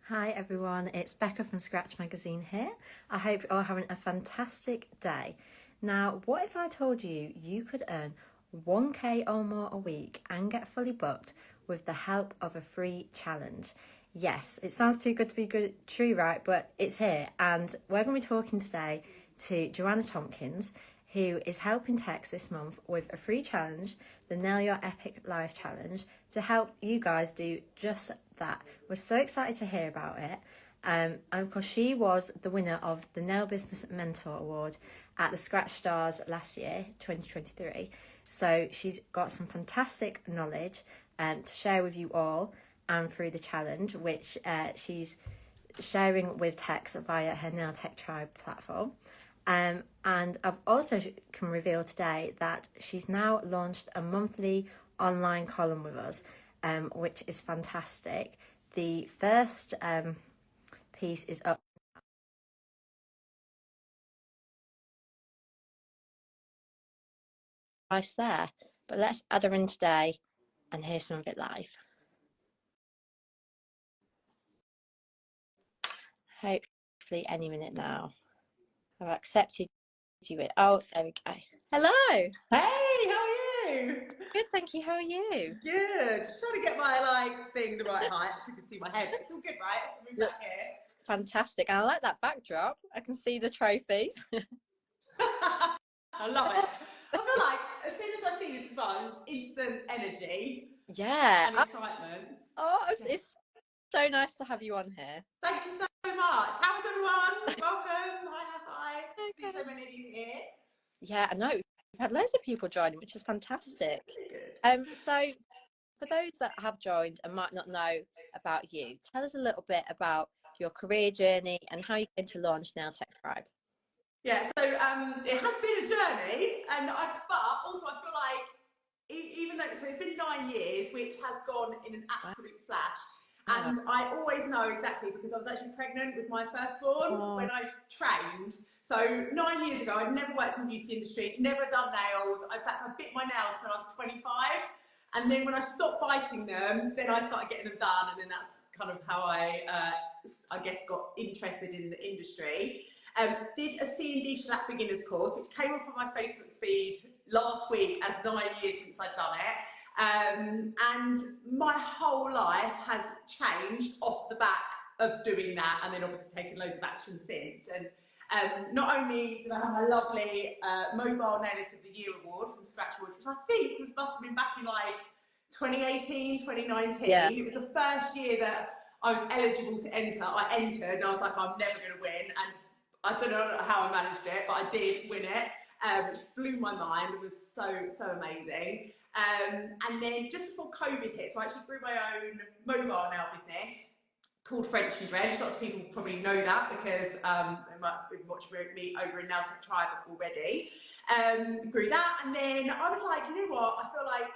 Hi everyone, it's Becca from Scratch Magazine here. I hope you're all having a fantastic day. Now, what if I told you you could earn 1k or more a week and get fully booked with the help of a free challenge? Yes, it sounds too good to be true, right? But it's here, and we're going to be talking today to Joanna Tompkins, who is helping techs this month with a free challenge, the Nail Your Epic Life Challenge, to help you guys do just that. We're so excited to hear about it. And of course, she was the winner of the Nail Business Mentor Award at the Scratch Stars last year, 2023. So she's got some fantastic knowledge to share with you all and through the challenge, which she's sharing with techs via her Nail Tech Tribe platform. And I've also can reveal today that she's now launched a monthly online column with us, which is fantastic. The first piece is up there, but let's add her in today and hear some of it live. Hopefully any minute now. I've accepted you. Oh, there we go. Hello. Hey, how are you? Good, thank you. How are you? Good. Just trying to get my thing the right height so you can see my head. It's all good, right? Move back here. Fantastic. And I like that backdrop. I can see the trophies. I love it. I feel like as soon as I see this as well, just instant energy. Yeah. And excitement. It's so nice to have you on here. Thank you so much. How is everyone? Welcome. Hi. See so many of you here. Yeah, I know. We've had loads of people joining, which is fantastic. Good. So for those that have joined and might not know about you, tell us a little bit about your career journey and how you came to launch Nail Tech Tribe. Yeah, so it has been a journey, but also I feel like even though it's been 9 years, which has gone in an absolute flash, and I always know exactly because I was actually pregnant with my firstborn when I trained. So 9 years ago, I'd never worked in the beauty industry, never done nails. In fact, I bit my nails when I was 25, and then when I stopped biting them, then I started getting them done, and then that's kind of how I guess got interested in the industry. Did a C&D Shellac beginners course, which came up on my Facebook feed last week as 9 years since I'd done it. And my whole life has changed off the back of doing that, and then obviously taken loads of action since. And not only did I have my lovely Mobile Nailist of the Year award from Scratch Awards, which I think must have been back in 2018, 2019. Yeah. It was the first year that I was eligible to enter. I entered and I was like, I'm never going to win. And I don't know how I managed it, but I did win it, which blew my mind. It was so amazing. And then just before COVID hit, so I actually grew my own mobile nail business called French and Dredge. Lots of people probably know that because they might have been watching me over in Nail Tech Tribe already. Grew that, and then I was like, you know what? I feel like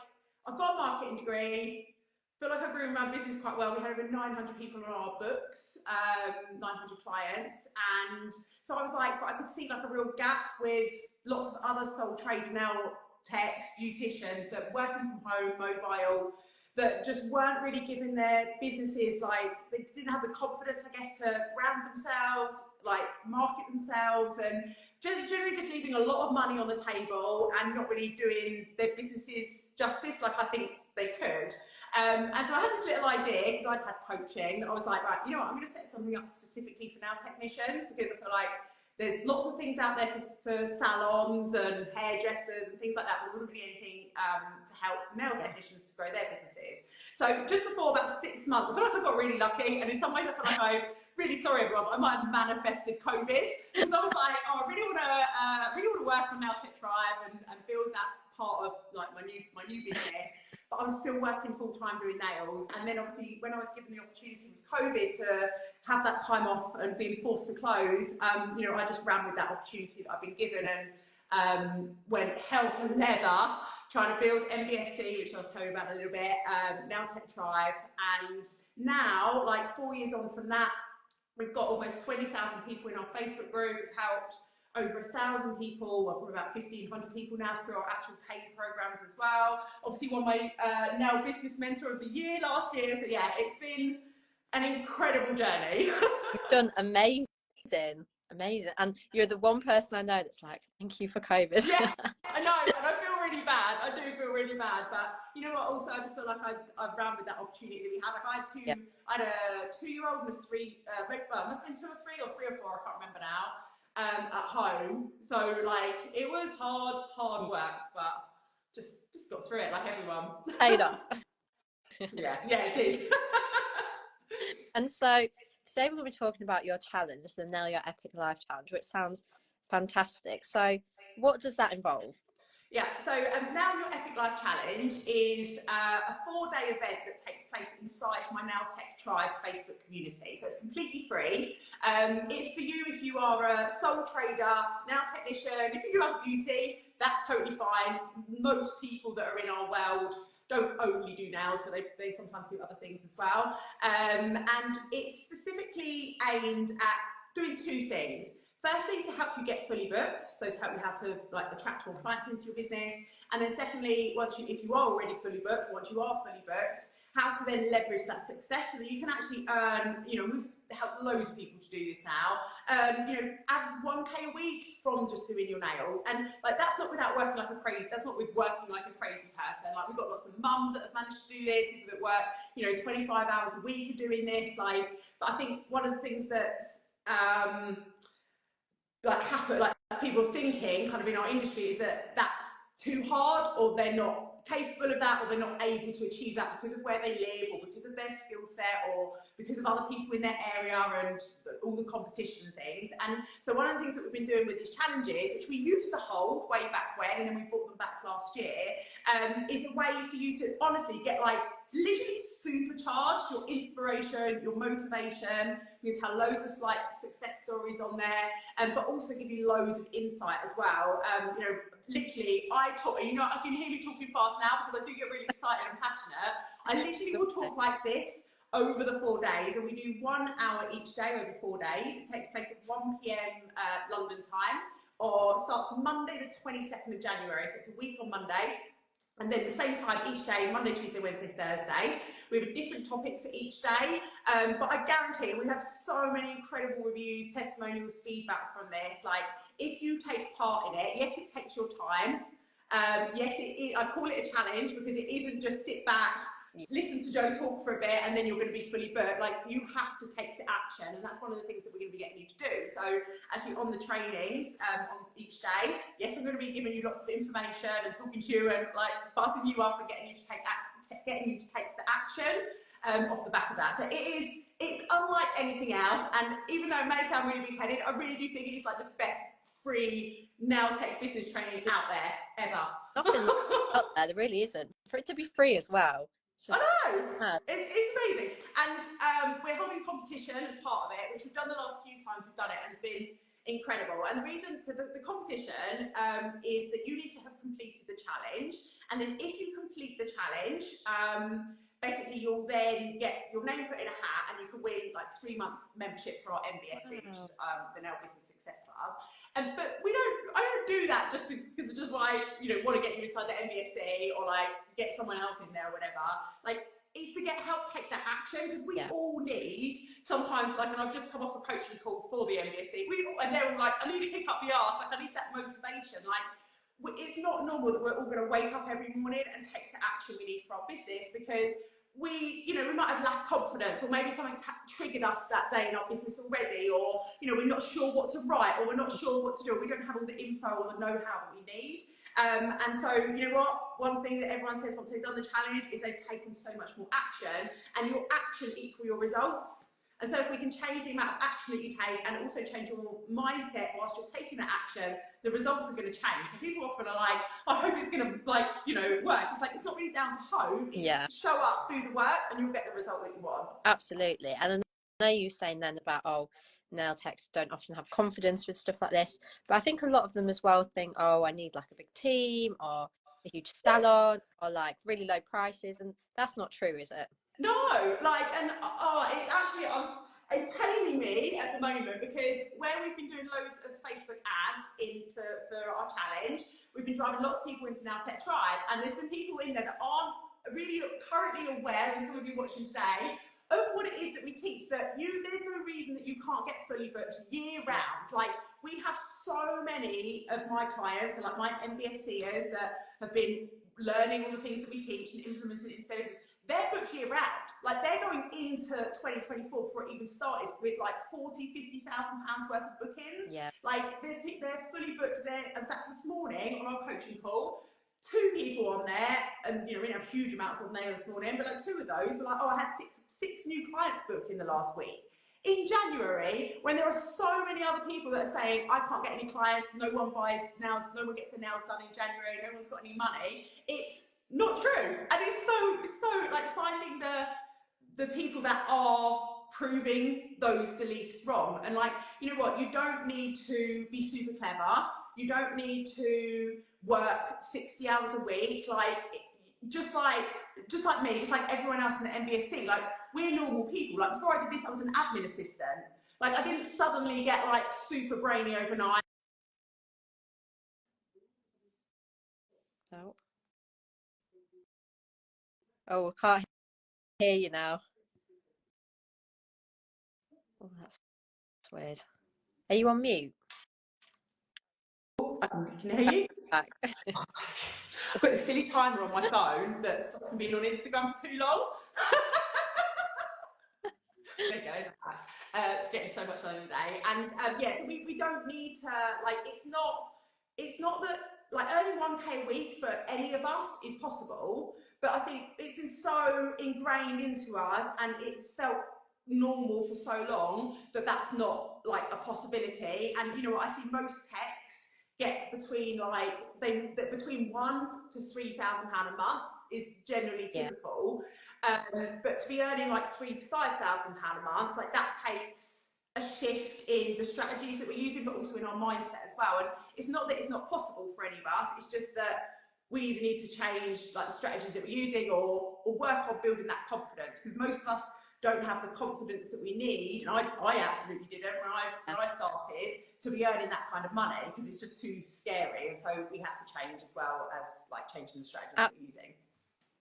I've got a marketing degree. I feel like I've grown my business quite well. We had over 900 people on our books, 900 clients, and so I was like, but I could see like a real gap with lots of other sole trade nail techs, beauticians that working from home, mobile, that just weren't really giving their businesses, like they didn't have the confidence, I guess, to brand themselves, like market themselves, and generally just leaving a lot of money on the table and not really doing their businesses justice like I think they could. And so I had this little idea, because I'd had coaching. I was like, right, you know what, I'm going to set something up specifically for nail technicians, because I feel like there's lots of things out there for salons and hairdressers and things like that, but there wasn't really anything to help nail technicians to grow their businesses. So just before about 6 months, I feel like I got really lucky, and in some ways I feel like I'm really sorry everyone, but I might have manifested COVID, because I was like, oh, I really want to work on Nail Tech Tribe and build that part of like my new business. But I was still working full time doing nails, and then obviously when I was given the opportunity with COVID to have that time off and being forced to close, you know, I just ran with that opportunity that I've been given, and went hell for leather trying to build MBSC, which I'll tell you about in a little bit, Nail Tech Tribe, and now, like 4 years on from that, we've got almost 20,000 people in our Facebook group. We've helped over 1,000 people, well, probably about 1,500 people now through our actual paid programs as well. Obviously won my Nail Business Mentor of the Year last year. So yeah, it's been an incredible journey. You've done amazing, amazing. And you're the one person I know that's like, thank you for COVID. Yeah, I know, and I feel really bad. I do feel really bad, but you know what? Also, I just feel like I've ran with that opportunity that we had. Like Yeah. I had a 2-year-old and a three. Well, must have been 2 or 3 or 3 or 4. I can't remember now. At home, so like it was hard work, but just got through it like everyone. Paid off. Yeah, it did. And so today we're going to be talking about your challenge, the Nail Your Epic Life Challenge, which sounds fantastic. So what does that involve? Yeah, so Now Your Epic Life Challenge is a 4-day event that takes place inside my Nail Tech Tribe Facebook community. So it's completely free. It's for you if you are a sole trader, nail technician, if you love beauty, that's totally fine. Most people that are in our world don't only do nails, but they sometimes do other things as well. And it's specifically aimed at doing 2 things. Firstly, to help you get fully booked, so to help you how to like attract more clients into your business, and then secondly, if you are already fully booked, once you are fully booked, how to then leverage that success so that you can actually earn. We've helped loads of people to do this now. Add 1K a week from just doing your nails, and like that's not without working like a crazy. That's not with working like a crazy person. Like we've got lots of mums that have managed to do this, people that work 25 hours a week are doing this. But I think one of the things that's people thinking kind of in our industry is that that's too hard, or they're not capable of that, or they're not able to achieve that because of where they live, or because of their skill set, or because of other people in their area and all the competition and things. And so one of the things that we've been doing with these challenges, which we used to hold way back when, and then we brought them back last year, is a way for you to honestly get literally supercharge your inspiration, your motivation. You can tell loads of success stories on there, but also give you loads of insight as well. Literally, I can hear me talking fast now because I do get really excited and passionate. I literally will talk like this over the 4 days, and we do 1 hour each day over 4 days. It takes place at 1 p.m. London time, or starts Monday the 22nd of January, so it's a week on Monday. And then the same time each day, Monday, Tuesday, Wednesday, Thursday. We have a different topic for each day. But I guarantee, we have so many incredible reviews, testimonials, feedback from this. If you take part in it, yes, it takes your time. Yes, I call it a challenge because it isn't just sit back, listen to Joe talk for a bit, and then you're going to be fully booked. You have to take the action, and that's one of the things that we're going to be getting you to do. So actually on the trainings on each day, yes, I'm going to be giving you lots of information and talking to you and buzzing you up and getting you to take the action off the back of that. So it's unlike anything else, and even though it may sound really big-headed, I really do think it's the best free nail tech business training out there ever. Nothing out there, there really isn't. For it to be free as well. I know, it's amazing. And we're holding a competition as part of it, which we've done the last few times we've done it, and it's been incredible. And the reason to the competition is that you need to have completed the challenge, and then if you complete the challenge, basically you'll then get your name put in a hat, and you can win 3 months membership for our MBSC, which is the Nail Business Success Club. But I don't do that just because I just want to get you inside the MBSC or get someone else in there or whatever. It's to help take that action, because we all need sometimes and I've just come off a coaching call for the MBSC. And they're all I need to kick up the arse. I need that motivation. It's not normal that we're all going to wake up every morning and take the action we need for our business, because we might have lacked confidence, or maybe something's triggered us that day in our business already, or we're not sure what to write, or we're not sure what to do, or we don't have all the info or the know-how that we need. And so one thing that everyone says once they've done the challenge is they've taken so much more action, and your action equal your results. And so if we can change the amount of action that you take, and also change your mindset whilst you're taking that action, the results are going to change. So people often are I hope it's going to work. It's not really down to hope. It's show up, do the work, and you'll get the result that you want. Absolutely. And I know you saying then about, nail techs don't often have confidence with stuff like this, but I think a lot of them as well think, I need a big team or a huge salon or really low prices, and that's not true, is it? No, it's actually, it's paining me at the moment, because where we've been doing loads of Facebook ads for our challenge, we've been driving lots of people into Nail Tech Tribe, and there's been people in there that aren't really currently aware, and some of you watching today of what it is that we teach, that there's no reason that you can't get fully booked year round. Like, we have so many of my clients, like my MBSCers that have been learning all the things that we teach and implementing it into their business. They're booked year round. Like, they're going into 2024 before it even started with like 40,000, £50,000 worth of bookings. Yeah. Like, they're fully booked there. In fact, this morning on our coaching call, 2 people on there, and we didn't have huge amounts on there this morning, but like 2 of those were like, oh, I had six new clients booked in the last week. In January, when there are so many other people that are saying, I can't get any clients, no one buys nails, no one gets their nails done in January, no one's got any money, it's not true. And it's so like finding the people that are proving those beliefs wrong. And like, you know what, you don't need to be super clever, you don't need to work 60 hours a week, like just like me, just like everyone else in the MBSC. Like, we're normal people. Like, before I did this, I was an admin assistant. Like, I didn't suddenly get like super brainy overnight. Oh, I can't hear you now. Oh, that's weird. Are you on mute? I can hear you. Back. I've got this silly timer on my phone that stops me being on Instagram for too long. There you go. It's getting so much done in a day. And yeah, so we don't need to, like, it's not that, like, earning 1K a week for any of us is possible, but I think it's been so ingrained into us and it's felt normal for so long that that's not like a possibility. And you know what, I see most techs get between between £1,000 to £3,000 a month is generally typical. But to be earning like £3,000 to £5,000 a month, like, that takes a shift in the strategies that we're using, but also in our mindset as well. And it's not that it's not possible for any of us, it's just that we either need to change like the strategies that we're using or work on building that confidence, because most of us don't have the confidence that we need, and I absolutely didn't when I started, to be earning that kind of money, because it's just too scary. And so we have to change as well as like changing the strategies that we're using.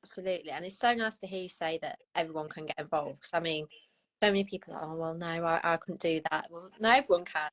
Absolutely. And it's so nice to hear you say that everyone can get involved, because I mean, so many people are, oh well, no, I couldn't do that. Well, no, everyone can.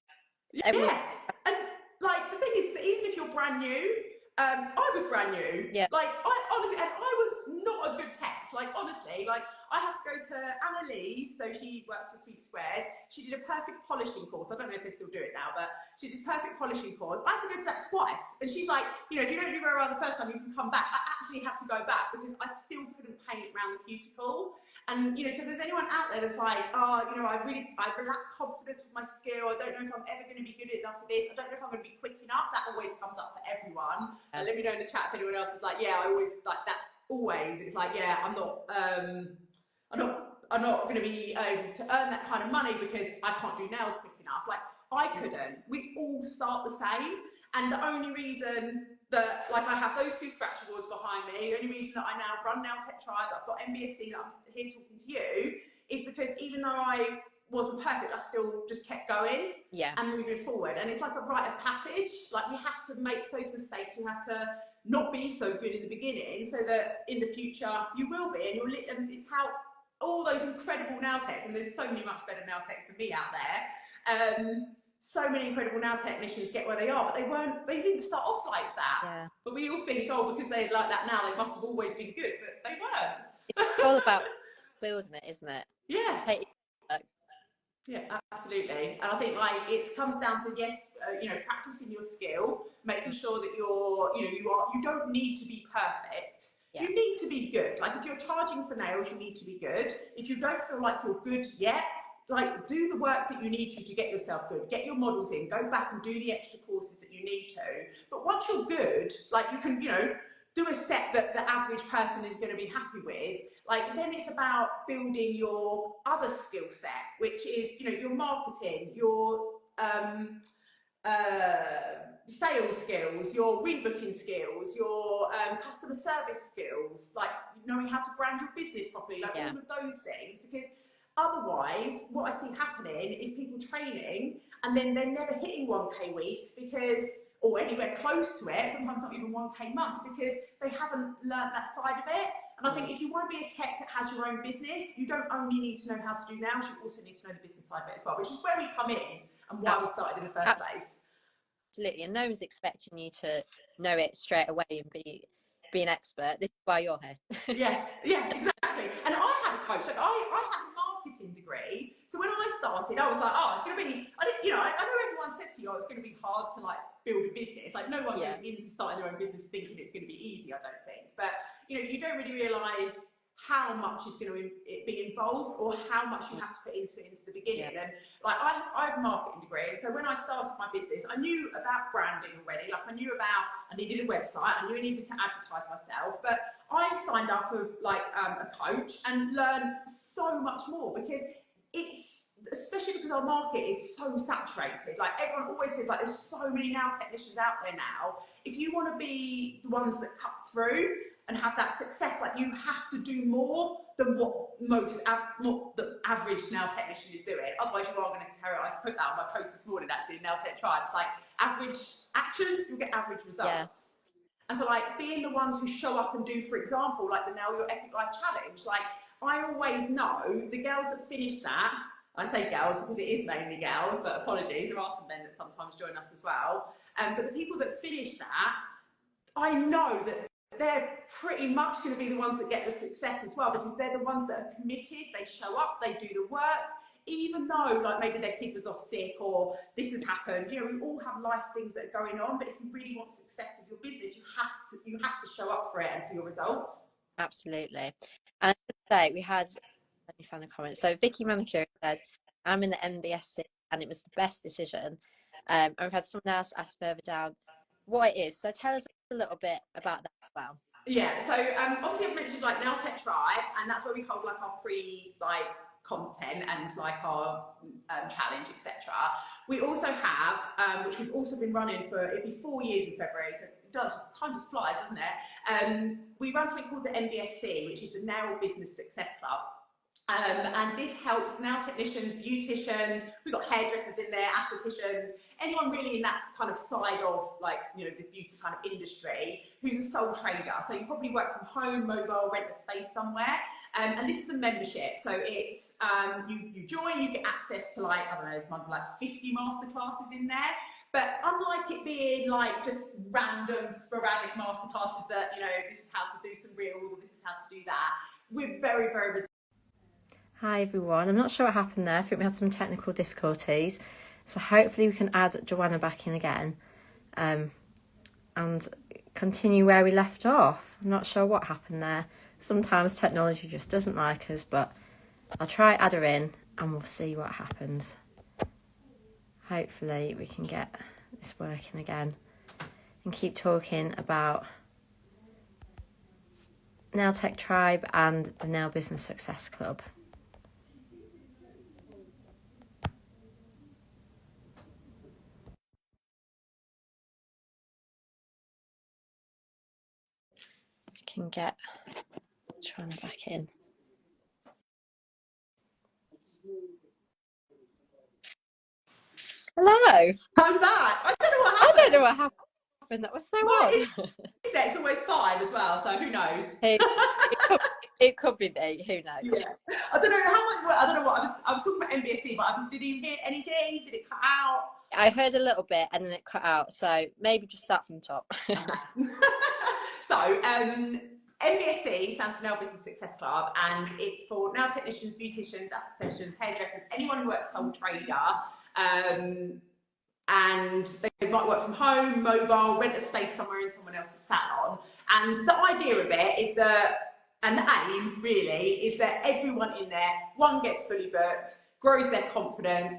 Everyone can. And like, the thing is that even if you're brand new, I was brand new. Yeah. Like, I honestly, and I was not a good tech. Like, honestly, like, I had to go to Anna Lee, so she works for Sweet Squares. She did a perfect polishing course. I don't know if they still do it now, but she did a perfect polishing course. I had to go to that twice. And she's like, if you don't do very well the first time, you can come back. I actually had to go back because I still couldn't paint around the cuticle. And, so if there's anyone out there that's like, oh, I lack confidence with my skill. I don't know if I'm ever going to be good enough for this. I don't know if I'm going to be quick enough. That always comes up for everyone. And let me know in the chat if anyone else is like, yeah, I always like that. Always, it's like, yeah, I'm not going to be able to earn that kind of money because I can't do nails quick enough. Like, I couldn't. We all start the same. And the only reason that, like, I have those 2 scratch awards behind me, the only reason that I now run Nail Tech Tribe, I've got MBSC, that I'm here talking to you, is because even though I wasn't perfect, I still just kept going and moving forward. And it's like a rite of passage. Like, we have to make those mistakes. We have to not be so good in the beginning so that in the future you will be. And it's how all those incredible nail techs, and there's so many much better nail techs than me out there, so many incredible nail technicians get where they are, but they didn't start off like that. Yeah. But we all think, oh, because they're like that now, they must have always been good, but they weren't. It's all about building it, isn't it? Yeah. Yeah, absolutely. And I think, like, it comes down to, yes, practicing your skill, making sure that you don't need to be perfect. Yeah. You need to be good. Like, if you're charging for nails, you need to be good. If you don't feel like you're good yet, like, do the work that you need to get yourself good. Get your models in, go back and do the extra courses that you need to. But once you're good, like, you can, do a set that the average person is going to be happy with. Like, then it's about building your other skill set, which is, your marketing, your sales skills, your rebooking skills, your customer service skills, like knowing how to brand your business properly, like all of those things. Because otherwise, what I see happening is people training and then they're never hitting 1K weeks or anywhere close to it, sometimes not even 1K months, because they haven't learned that side of it. And I think if you want to be a tech that has your own business, you don't only need to know how to do nails, you also need to know the business side of it as well, which is where we come in and why we started in the first place. Absolutely, and no one's expecting you to know it straight away and be an expert. This is why you're here. yeah, exactly. And I had a coach. Like I had a marketing degree, so when I started, I was like, oh, it's going to be. I know everyone says to you, oh, it's going to be hard to like build a business. Like no one goes into starting their own business thinking it's going to be easy. I don't think, but you don't really realise how much is going to be involved or how much you have to put into the beginning. And like I have a marketing degree, and so when I started my business, I knew about branding already. Like I knew about, I needed a website, I knew I needed to advertise myself, but I signed up with like a coach and learned so much more, because especially because our market is so saturated. Like everyone always says, like there's so many nail technicians out there now. If you want to be the ones that cut through and have that success, like you have to do more than what the average nail technician is doing. Otherwise you are going to carry on. I put that on my post this morning actually in Nail Tech Tribe. It's like average actions, you'll get average results. And so like being the ones who show up and do, for example, like the Nail Your Epic Life Challenge, like I always know the girls that finish that, I say girls because it is mainly girls, but apologies, there are some men that sometimes join us as well. But the people that finish that, I know that they're pretty much going to be the ones that get the success as well, because they're the ones that are committed, they show up, they do the work, even though like maybe their kid was off sick or this has happened. We all have life things that are going on, but if you really want success with your business, you have to show up for it and for your results. Absolutely. And today we had, let me find a comment. So Vicky Manicure said, I'm in the MBSC and it was the best decision. And we've had someone else ask further down what it is. So tell us a little bit about that as well. Yeah, so obviously I've mentioned like Nail Tech Tribe, and that's where we hold like our free like content and like our challenge, etc. We also have, which we've also been running for, it'll be 4 years in February, so it does, time just flies, doesn't it? We run something called the MBSC, which is the Nail Business Success Club. And this helps nail technicians, beauticians, we've got hairdressers in there, estheticians, anyone really in that kind of side of like, the beauty kind of industry who's a sole trader. So you probably work from home, mobile, rent a space somewhere. And this is a membership. So it's, you join, you get access to like, I don't know, there's might be like 50 masterclasses in there. But unlike it being like just random, sporadic masterclasses that, this is how to do some reels or this is how to do that, we're very, very. Hi everyone, I'm not sure what happened there. I think we had some technical difficulties. So hopefully we can add Joanna back in again and continue where we left off. I'm not sure what happened there. Sometimes technology just doesn't like us, but I'll try add her in and we'll see what happens. Hopefully we can get this working again and keep talking about Nail Tech Tribe and the Nail Business Success Club. Can get Joanna back in. Hello. I'm back. I don't know what happened. I don't know what happened. That was so odd. It's always fine as well, so who knows? It could be me. Who knows? Yeah. I don't know how much. I don't know what I was talking about MBSC, but did you hear anything? Did it cut out? I heard a little bit and then it cut out. So maybe just start from the top. So MBSC stands for Nail Business Success Club, and it's for nail technicians, beauticians, estheticians, hairdressers, anyone who works sole trader. And they might work from home, mobile, rent a space somewhere in someone else's salon. And the idea of it is that, and the aim really, is that everyone in there, one, gets fully booked, grows their confidence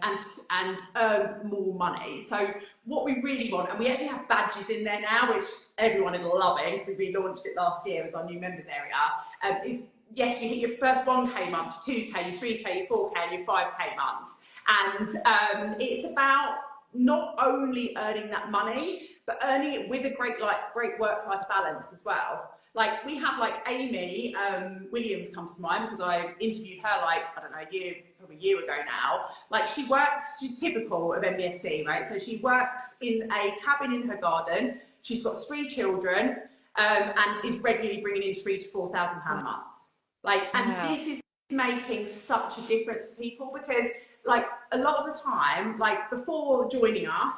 and earns more money. So what we really want, and we actually have badges in there now, which everyone is loving, because we relaunched it last year as our new members area, is yes, you hit your first 1K month, your 2K, your 3K, your 4K, and your 5K months. And it's about not only earning that money, but earning it with a great work-life balance as well. Like we have like Amy Williams comes to mind, because I interviewed her like, I don't know, probably a year ago now. Like she's typical of MBSC, right? So she works in a cabin in her garden. She's got 3 children. and is regularly bringing in £3,000 to £4,000 a month. Like, and this is making such a difference to people, because like a lot of the time, like before joining us,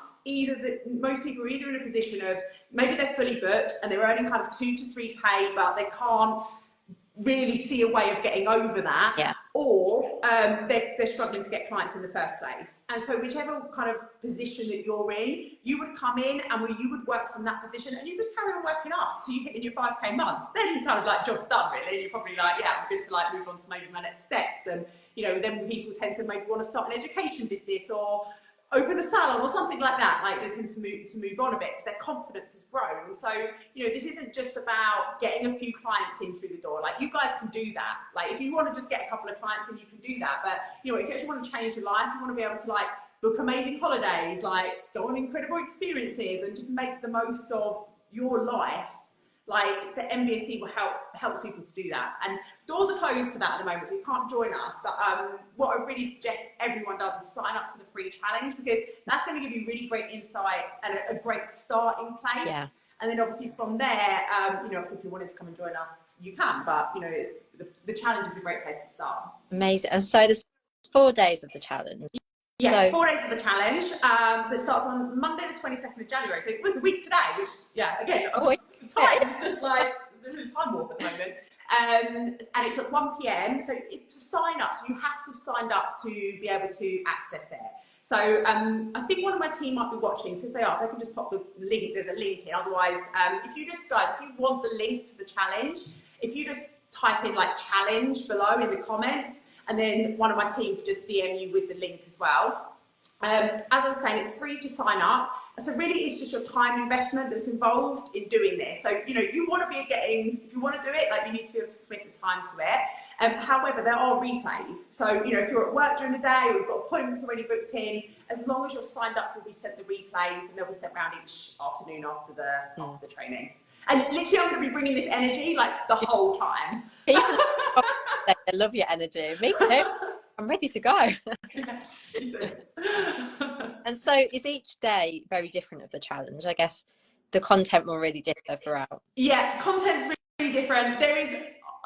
most people are either in a position of maybe they're fully booked and they're earning kind of 2 to 3k, but they can't really see a way of getting over that, or they're struggling to get clients in the first place. And so whichever kind of position that you're in, you would come in and you would work from that position, and you just carry on working up till you hit in your 5k months. Then kind of like job's done really, and you're probably like, yeah, I'm good to like move on to maybe my next steps. And you know, then people tend to maybe want to start an education business or open a salon or something like that. Like, they tend to move on a bit because their confidence has grown. So, you know, this isn't just about getting a few clients in through the door. Like, you guys can do that. Like, if you want to just get a couple of clients in, you can do that. But, you know, if you actually want to change your life, you want to be able to like book amazing holidays, like go on incredible experiences and just make the most of your life. Like, the MBSC will helps people to do that. And doors are closed for that at the moment, so you can't join us. But what I really suggest everyone does is sign up for the free challenge, because that's going to give you really great insight and a great starting place. Yeah. And then obviously from there, you know, if you wanted to come and join us, you can. But, you know, the challenge is a great place to start. Amazing. And so there's 4 days of the challenge. Yeah, so 4 days of the challenge. So it starts on Monday the 22nd of January. So it was a week today, which, yeah, again, time is just like, there's no time warp at the moment. And it's at 1 p.m. So it's to sign up. So you have to have signed up to be able to access it. So I think one of my team might be watching. So if they are, if I can just pop the link, there's a link here. Otherwise, if you want the link to the challenge, if you just type in like challenge below in the comments, and then one of my team can just DM you with the link as well. As I was saying, it's free to sign up. So really it's just your time investment that's involved in doing this. So, you know, you want to be if you want to do it, like, you need to be able to commit the time to it. However, there are replays. So, you know, if you're at work during the day or you've got appointments already booked in, as long as you're signed up, you'll be sent the replays, and they'll be sent around each afternoon after the training. And literally, I'm going to be bringing this energy like the whole time. People I love your energy. Me too. I'm ready to go. Yeah, me too. And so is each day very different of the challenge? I guess the content will really differ throughout. Yeah, content's really different. There is,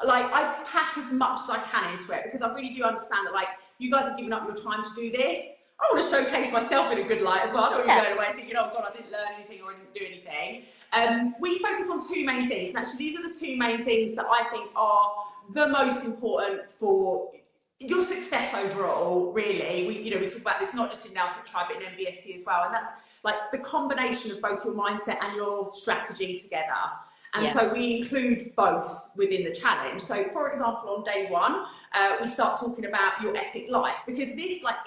like, I pack as much as I can into it, because I really do understand that, like, you guys have given up your time to do this. I want to showcase myself in a good light as well. I don't want to go away thinking, oh God, I didn't learn anything or I didn't do anything. We focus on 2 main things. And actually, these are the 2 main things that I think are the most important for your success overall, really. We talk about this not just in Now Tech Tribe, but in MBSC as well. And that's like the combination of both your mindset and your strategy together. And so we include both within the challenge. So for example, on day 1, we start talking about your epic life, because this, like,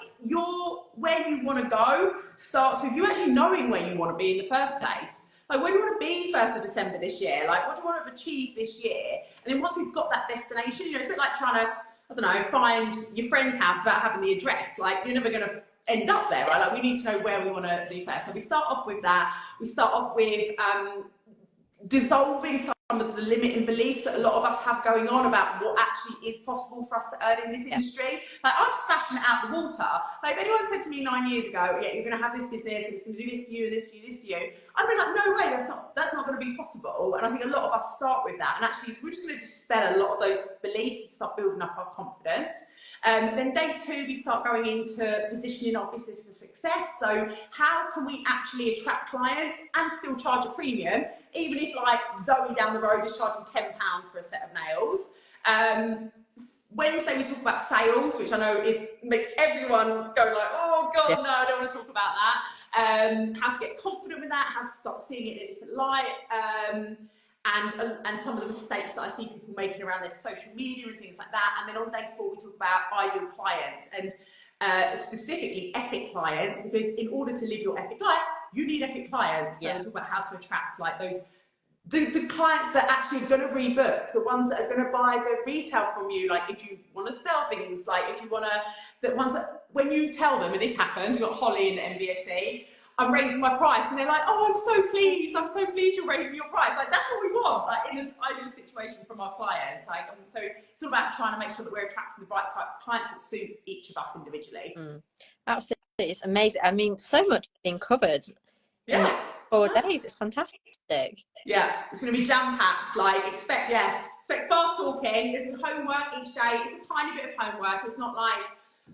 where you want to go starts with you actually knowing where you want to be in the first place. Like, where do you want to be 1st of December this year? Like, what do you want to achieve this year? And then once we've got that destination, you know, it's a bit like trying to, I don't know, find your friend's house without having the address. Like, you're never going to end up there, right? Like, we need to know where we want to be first. So we start off with that. We start off with dissolving some of the limiting beliefs that a lot of us have going on about what actually is possible for us to earn in this industry. Like, I'm splashing it out the water. Like, if anyone said to me 9 years ago, yeah, you're going to have this business, and it's going to do this for you, and this for you, this for you, I'd be like, no way, that's not going to be possible. And I think a lot of us start with that. And actually, we're just going to dispel a lot of those beliefs and start building up our confidence. Then day 2, we start going into positioning our business for success. So how can we actually attract clients and still charge a premium, even if, like, Zoe down the road is charging £10 for a set of nails. Wednesday we talk about sales, which I know makes everyone go like, oh God, no, I don't want to talk about that. How to get confident with that, how to start seeing it in a different light. And some of the mistakes that I see people making around their social media and things like that. And then on day 4, we talk about ideal clients, and specifically epic clients, because in order to live your epic life, you need epic clients. So we talk about how to attract, like, those the clients that actually are going to rebook, the ones that are going to buy the retail from you, like if you want to sell things, like if you want to, the ones that when you tell them, and this happens, we've got Holly in the MBSC, I'm raising my price, and they're like, oh, I'm so pleased you're raising your price. Like, that's what we want, like, in this ideal situation from our clients. Like, so it's all about trying to make sure that we're attracting the right types of clients that suit each of us individually. Absolutely, it's amazing. I mean, so much being covered. Yeah. 4 days. It's fantastic. Yeah, it's going to be jam-packed. Like, expect fast talking. There's homework each day. It's a tiny bit of homework. It's not like,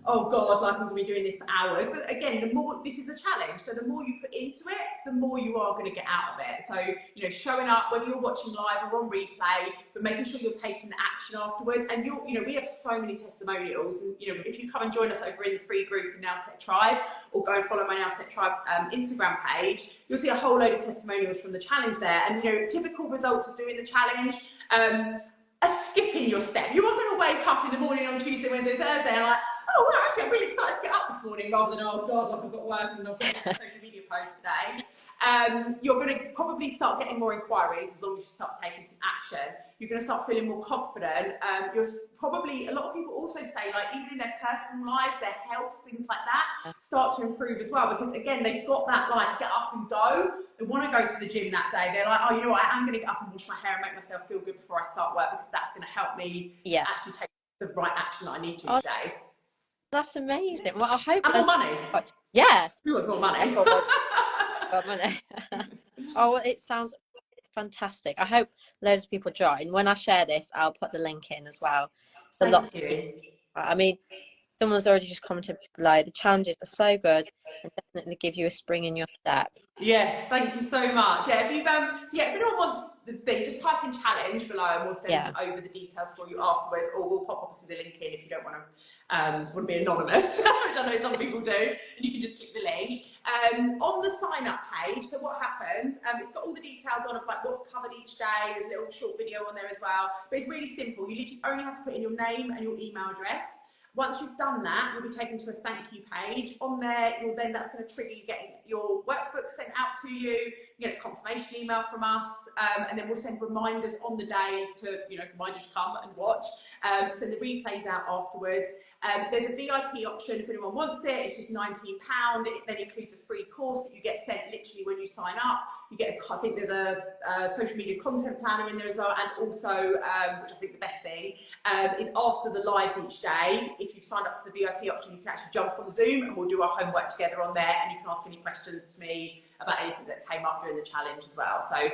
oh God, like I'm going to be doing this for hours. But again, the more, this is a challenge. So the more you put into it, the more you are going to get out of it. So, you know, showing up, whether you're watching live or on replay, but making sure you're taking the action afterwards. And you know, we have so many testimonials. And, you know, if you come and join us over in the free group in Now Tech Tribe, or go and follow my Now Tech Tribe Instagram page, you'll see a whole load of testimonials from the challenge there. And, you know, typical results of doing the challenge, skipping your step. You're not going to wake up in the morning on Tuesday, Wednesday, Thursday and like, oh, well, actually, I'm really excited to get up this morning, rather than, oh God, like I've got work and I've got a social media post today. You're going to probably start getting more inquiries as long as you start taking some action. You're going to start feeling more confident. You're probably, a lot of people also say, like, even in their personal lives, their health, things like that, start to improve as well. Because again, they've got that, like, get up and go. They want to go to the gym that day. They're like, oh, you know what, I'm going to get up and wash my hair and make myself feel good before I start work, because that's going to help me actually take the right action that I need to each day. That's amazing. Well, I hope. And more money. Yeah. Who wants more money? More money. Oh, well, it sounds fantastic. I hope loads of people join. When I share this, I'll put the link in as well. So Thank you. I mean, someone's already just commented below. The challenges are so good and definitely give you a spring in your step. Yes, thank you so much. Yeah, if you've if anyone wants the thing, just type in challenge below and we'll send over the details for you afterwards, or we'll pop obviously the link in if you don't want to be anonymous, which I know some people do, and you can just click the link. On the sign up page, so what happens, it's got all the details on of like what's covered each day. There's a little short video on there as well, but it's really simple. You literally only have to put in your name and your email address. Once you've done that, you'll be taken to a thank you page. On there, that's going to trigger you getting your workbook sent out to you. You get a confirmation email from us, and then we'll send reminders on the day to, you know, remind you to come and watch. Send the replays out afterwards. There's a VIP option if anyone wants it. It's just £19. It then includes a free course that you get sent literally when you sign up. You get, I think there's a social media content planner in there as well, and also, which I think the best thing, is after the lives each day. If you've signed up to the VIP option, you can actually jump on Zoom and we'll do our homework together on there, and you can ask any questions to me about anything that came up during the challenge as well. So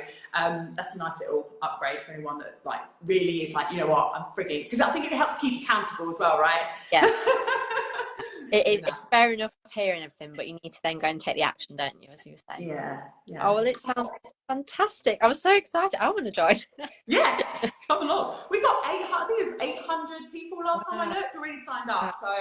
that's a nice little upgrade for anyone that like really is like, you know what, I'm frigging, because I think it helps keep you accountable as well, right? Yeah. It's fair enough hearing everything, but you need to then go and take the action, don't you, as you were saying? Yeah. Oh, well, it sounds fantastic. I was so excited. I want to join. Yeah, come along. We got I think it was 800 people last time I looked already signed up. So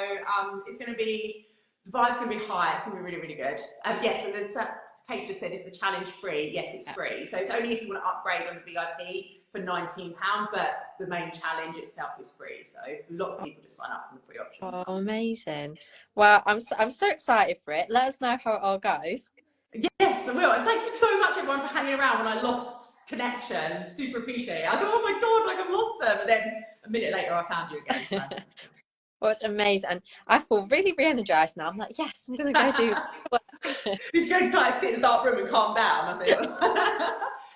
it's going to be, the vibe's going to be high. It's going to be really, really good. Yes, and then Kate just said, is the challenge free? Yes, it's free. So it's only if you want to upgrade on the VIP for £19, but the main challenge itself is free. So lots of people just sign up for the free options. Oh, amazing. Well, I'm so excited for it. Let us know how it all goes. Yes, I will. And thank you so much, everyone, for hanging around when I lost connection. Super appreciate it. I thought, oh my God, like I've lost them. And then a minute later, I found you again. So. Well, it's amazing. And I feel really re-energized now. I'm like, yes, I'm going to go do it. You should go and like, sit in the dark room and calm down, I think.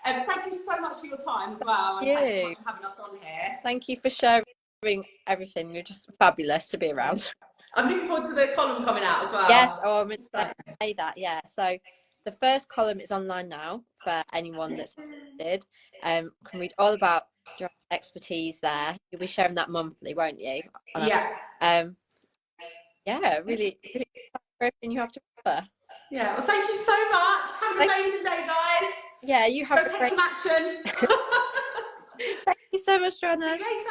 And thank you so much for your time as well. And thanks so much for having us on here. Thank you for sharing everything. You're just fabulous to be around. I'm looking forward to the column coming out as well. Yes, I meant to say that, yeah. So the first column is online now for anyone that's interested. Can read all about your expertise there. You'll be sharing that monthly, won't you? Yeah. Yeah, really, really for everything you have to offer. Yeah, well, thank you so much. Have an amazing day, guys. Yeah, you have Go take some action. Thank you so much, Joanna. See you later.